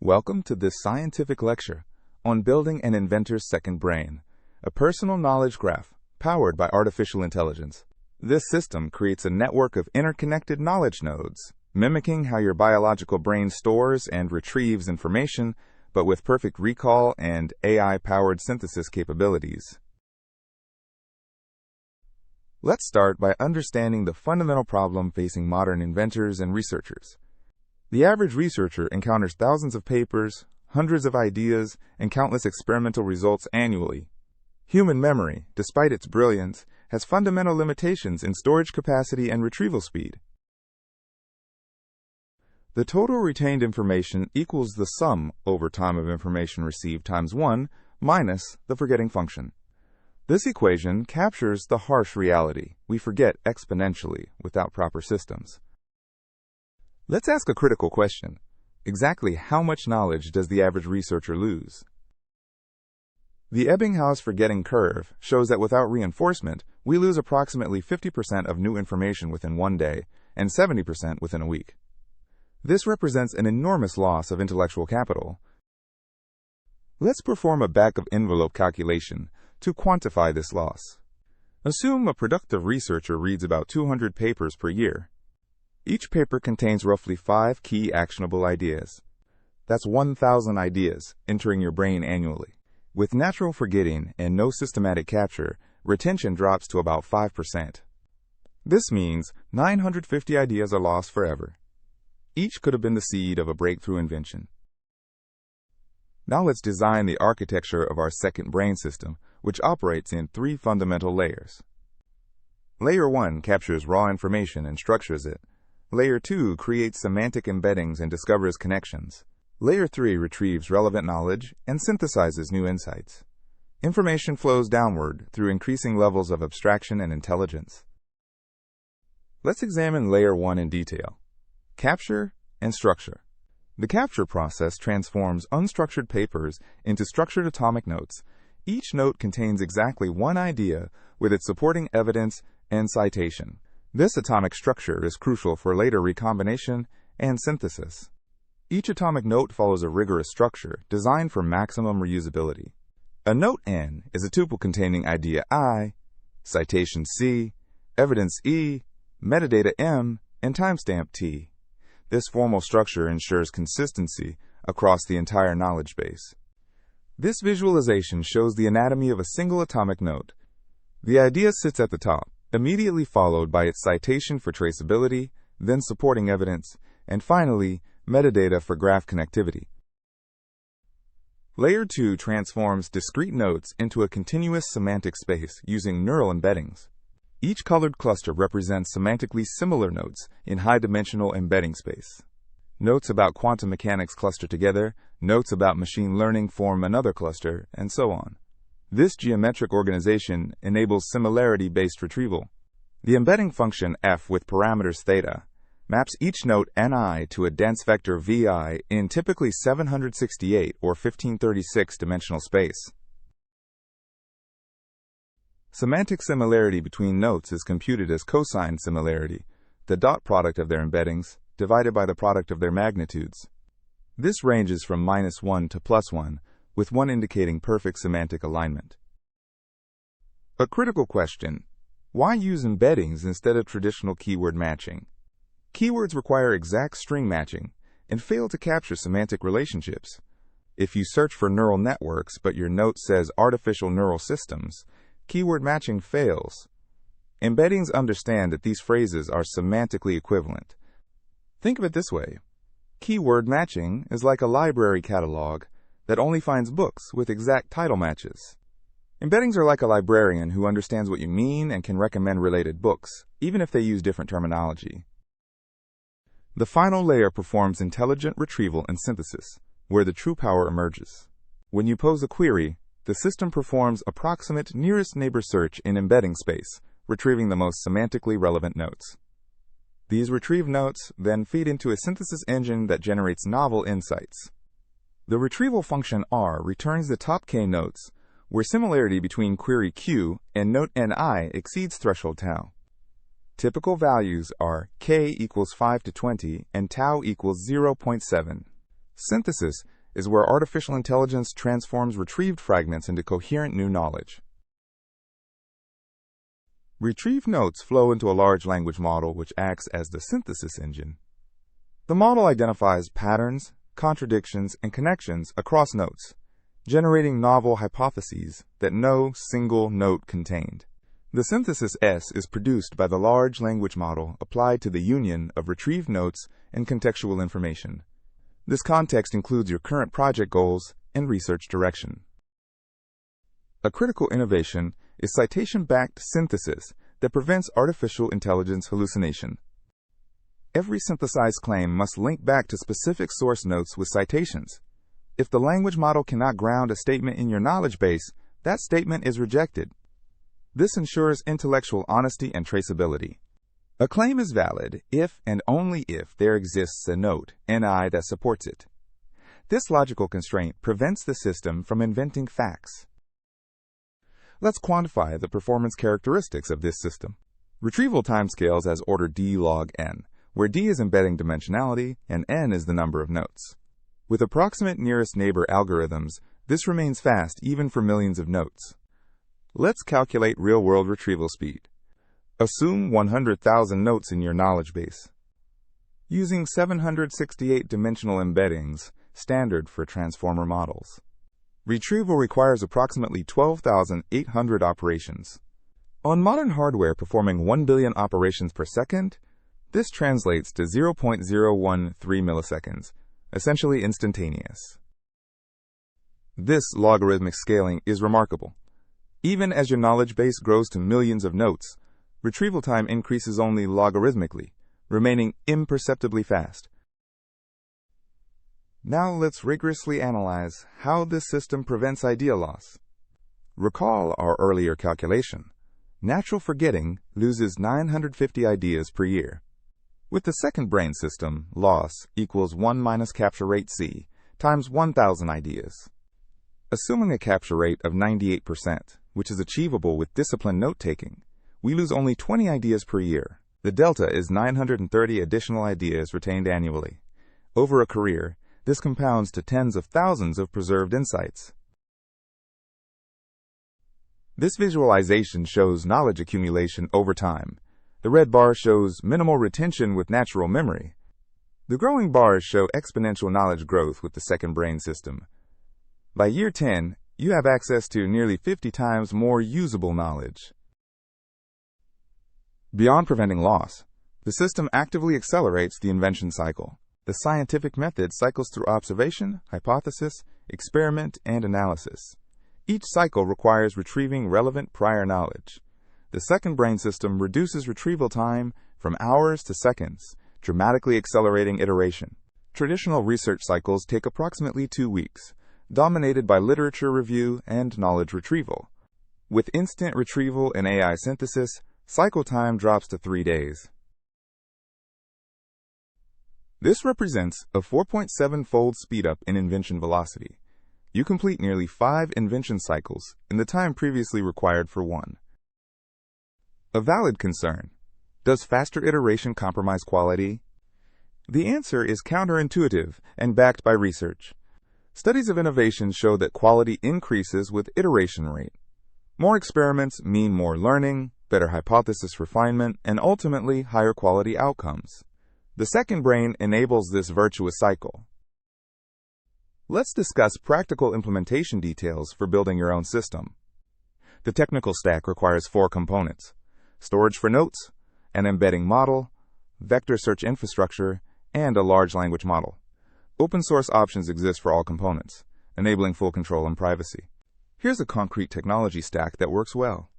Welcome to this scientific lecture on building an inventor's second brain, a personal knowledge graph powered by artificial intelligence. This system creates a network of interconnected knowledge nodes, mimicking how your biological brain stores and retrieves information, but with perfect recall and AI-powered synthesis capabilities. Let's start by understanding the fundamental problem facing modern inventors and researchers. The average researcher encounters thousands of papers, hundreds of ideas, and countless experimental results annually. Human memory, despite its brilliance, has fundamental limitations in storage capacity and retrieval speed. The total retained information equals the sum over time of information received times 1 minus the forgetting function. This equation captures the harsh reality: we forget exponentially without proper systems. Let's ask a critical question. Exactly how much knowledge does the average researcher lose? The Ebbinghaus forgetting curve shows that without reinforcement, we lose approximately 50% of new information within one day and 70% within a week. This represents an enormous loss of intellectual capital. Let's perform a back-of-envelope calculation to quantify this loss. Assume a productive researcher reads about 200 papers per year. Each paper contains roughly 5 key actionable ideas. That's 1,000 ideas entering your brain annually. With natural forgetting and no systematic capture, retention drops to about 5%. This means 950 ideas are lost forever. Each could have been the seed of a breakthrough invention. Now let's design the architecture of our second brain system, which operates in 3 fundamental layers. Layer 1 captures raw information and structures it. Layer 2 creates semantic embeddings and discovers connections. Layer 3 retrieves relevant knowledge and synthesizes new insights. Information flows downward through increasing levels of abstraction and intelligence. Let's examine Layer 1 in detail. Capture and structure. The capture process transforms unstructured papers into structured atomic notes. Each note contains exactly one idea with its supporting evidence and citation. This atomic structure is crucial for later recombination and synthesis. Each atomic note follows a rigorous structure designed for maximum reusability. A note N is a tuple containing idea I, citation C, evidence E, metadata M, and timestamp T. This formal structure ensures consistency across the entire knowledge base. This visualization shows the anatomy of a single atomic note. The idea sits at the top, immediately followed by its citation for traceability, then supporting evidence, and finally, metadata for graph connectivity. Layer 2 transforms discrete notes into a continuous semantic space using neural embeddings. Each colored cluster represents semantically similar notes in high-dimensional embedding space. Notes about quantum mechanics cluster together, notes about machine learning form another cluster, and so on. This geometric organization enables similarity-based retrieval. The embedding function f with parameters theta maps each note ni to a dense vector vi in typically 768 or 1536 dimensional space. Semantic similarity between notes is computed as cosine similarity, the dot product of their embeddings, divided by the product of their magnitudes. This ranges from -1 to +1, with 1 indicating perfect semantic alignment. A critical question: why use embeddings instead of traditional keyword matching? Keywords require exact string matching and fail to capture semantic relationships. If you search for neural networks but your note says artificial neural systems, keyword matching fails. Embeddings understand that these phrases are semantically equivalent. Think of it this way. Keyword matching is like a library catalog that only finds books with exact title matches. Embeddings are like a librarian who understands what you mean and can recommend related books, even if they use different terminology. The final layer performs intelligent retrieval and synthesis, where the true power emerges. When you pose a query, the system performs approximate nearest neighbor search in embedding space, retrieving the most semantically relevant notes. These retrieved notes then feed into a synthesis engine that generates novel insights. The retrieval function R returns the top k notes, where similarity between query Q and note Ni exceeds threshold tau. Typical values are k equals 5 to 20 and tau equals 0.7. Synthesis is where artificial intelligence transforms retrieved fragments into coherent new knowledge. Retrieved notes flow into a large language model which acts as the synthesis engine. The model identifies patterns, contradictions, and connections across notes, generating novel hypotheses that no single note contained. The synthesis S is produced by the large language model applied to the union of retrieved notes and contextual information. This context includes your current project goals and research direction. A critical innovation is citation-backed synthesis that prevents artificial intelligence hallucination. Every synthesized claim must link back to specific source notes with citations. If the language model cannot ground a statement in your knowledge base, that statement is rejected. This ensures intellectual honesty and traceability. A claim is valid if and only if there exists a note, NI, that supports it. This logical constraint prevents the system from inventing facts. Let's quantify the performance characteristics of this system. Retrieval time scales as order d log n, where d is embedding dimensionality and n is the number of notes. With approximate nearest neighbor algorithms, this remains fast even for millions of notes. Let's calculate real-world retrieval speed. Assume 100,000 notes in your knowledge base. Using 768 dimensional embeddings, standard for transformer models. Retrieval requires approximately 12,800 operations. On modern hardware performing 1 billion operations per second, this translates to 0.013 milliseconds, essentially instantaneous. This logarithmic scaling is remarkable. Even as your knowledge base grows to millions of notes, retrieval time increases only logarithmically, remaining imperceptibly fast. Now let's rigorously analyze how this system prevents idea loss. Recall our earlier calculation. Natural forgetting loses 950 ideas per year. With the second brain system, loss equals 1 minus capture rate C times 1,000 ideas. Assuming a capture rate of 98%, which is achievable with disciplined note-taking, we lose only 20 ideas per year. The delta is 930 additional ideas retained annually. Over a career, this compounds to tens of thousands of preserved insights. This visualization shows knowledge accumulation over time. The red bar shows minimal retention with natural memory. The growing bars show exponential knowledge growth with the second brain system. By year 10, you have access to nearly 50 times more usable knowledge. Beyond preventing loss, the system actively accelerates the invention cycle. The scientific method cycles through observation, hypothesis, experiment, and analysis. Each cycle requires retrieving relevant prior knowledge. The second brain system reduces retrieval time from hours to seconds, dramatically accelerating iteration. Traditional research cycles take approximately 2 weeks, dominated by literature review and knowledge retrieval. With instant retrieval and AI synthesis, cycle time drops to 3 days. This represents a 4.7-fold speedup in invention velocity. You complete nearly 5 invention cycles in the time previously required for 1. A valid concern: does faster iteration compromise quality? The answer is counterintuitive and backed by research. Studies of innovation show that quality increases with iteration rate. More experiments mean more learning, better hypothesis refinement, and ultimately higher quality outcomes. The second brain enables this virtuous cycle. Let's discuss practical implementation details for building your own system. The technical stack requires 4 components: storage for notes, an embedding model, vector search infrastructure, and a large language model. Open source options exist for all components, enabling full control and privacy. Here's a concrete technology stack that works well.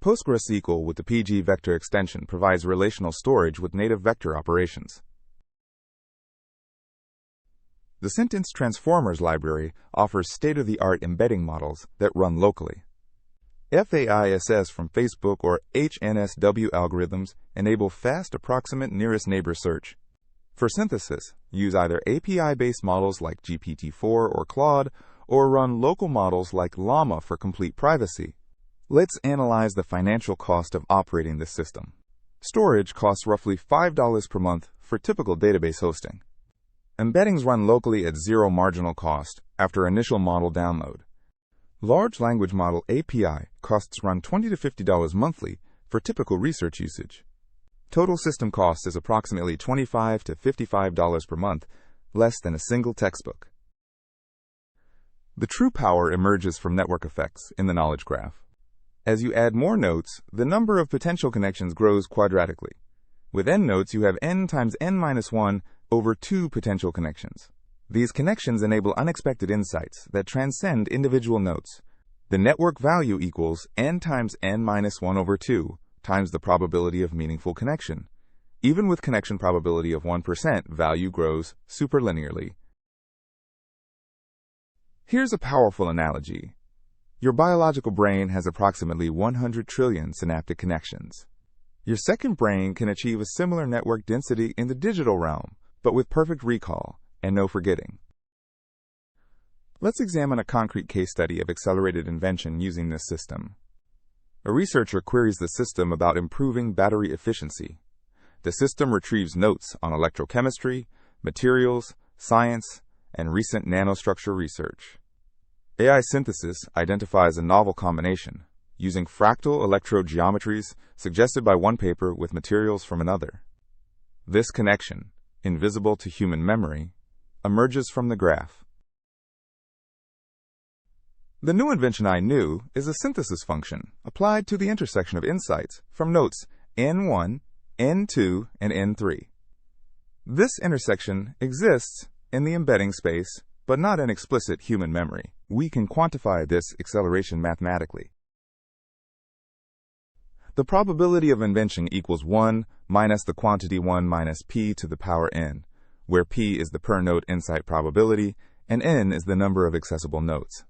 PostgreSQL with the PG vector extension provides relational storage with native vector operations. The Sentence Transformers library offers state-of-the-art embedding models that run locally. FAISS from Facebook or HNSW algorithms enable fast approximate nearest neighbor search. For synthesis, use either API-based models like GPT-4 or Claude, or run local models like Llama for complete privacy. Let's analyze the financial cost of operating this system. Storage costs roughly $5 per month for typical database hosting. Embeddings run locally at zero marginal cost after initial model download. Large language model API costs run $20 to $50 monthly for typical research usage. Total system cost is approximately $25 to $55 per month, less than a single textbook. The true power emerges from network effects in the knowledge graph. As you add more notes, the number of potential connections grows quadratically. With n notes, you have n times n minus 1 over 2 potential connections. These connections enable unexpected insights that transcend individual notes. The network value equals n times n minus 1 over 2 times the probability of meaningful connection. Even with connection probability of 1%, value grows superlinearly. Here's a powerful analogy. Your biological brain has approximately 100 trillion synaptic connections. Your second brain can achieve a similar network density in the digital realm, but with perfect recall and no forgetting. Let's examine a concrete case study of accelerated invention using this system. A researcher queries the system about improving battery efficiency. The system retrieves notes on electrochemistry, materials, science, and recent nanostructure research. AI synthesis identifies a novel combination, using fractal electrode geometries suggested by one paper with materials from another. This connection, invisible to human memory, emerges from the graph. The new invention I knew is a synthesis function applied to the intersection of insights from notes N1, N2, and N3. This intersection exists in the embedding space, but not in explicit human memory. We can quantify this acceleration mathematically. The probability of invention equals 1 minus the quantity 1 minus p to the power n, where p is the per note insight probability and n is the number of accessible notes.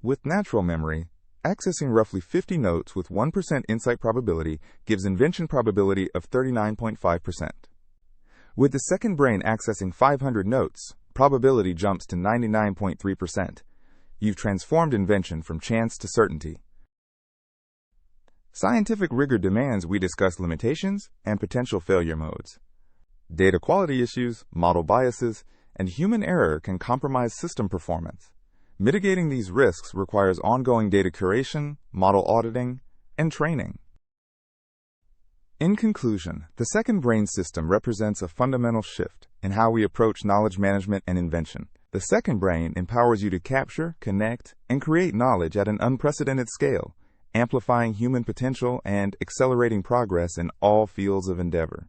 With natural memory, accessing roughly 50 notes with 1% insight probability gives invention probability of 39.5%. With the second brain accessing 500 notes, probability jumps to 99.3%. You've transformed invention from chance to certainty. Scientific rigor demands we discuss limitations and potential failure modes. Data quality issues, model biases, and human error can compromise system performance. Mitigating these risks requires ongoing data curation, model auditing, and training. In conclusion, the second brain system represents a fundamental shift in how we approach knowledge management and invention. The second brain empowers you to capture, connect, and create knowledge at an unprecedented scale, amplifying human potential and accelerating progress in all fields of endeavor.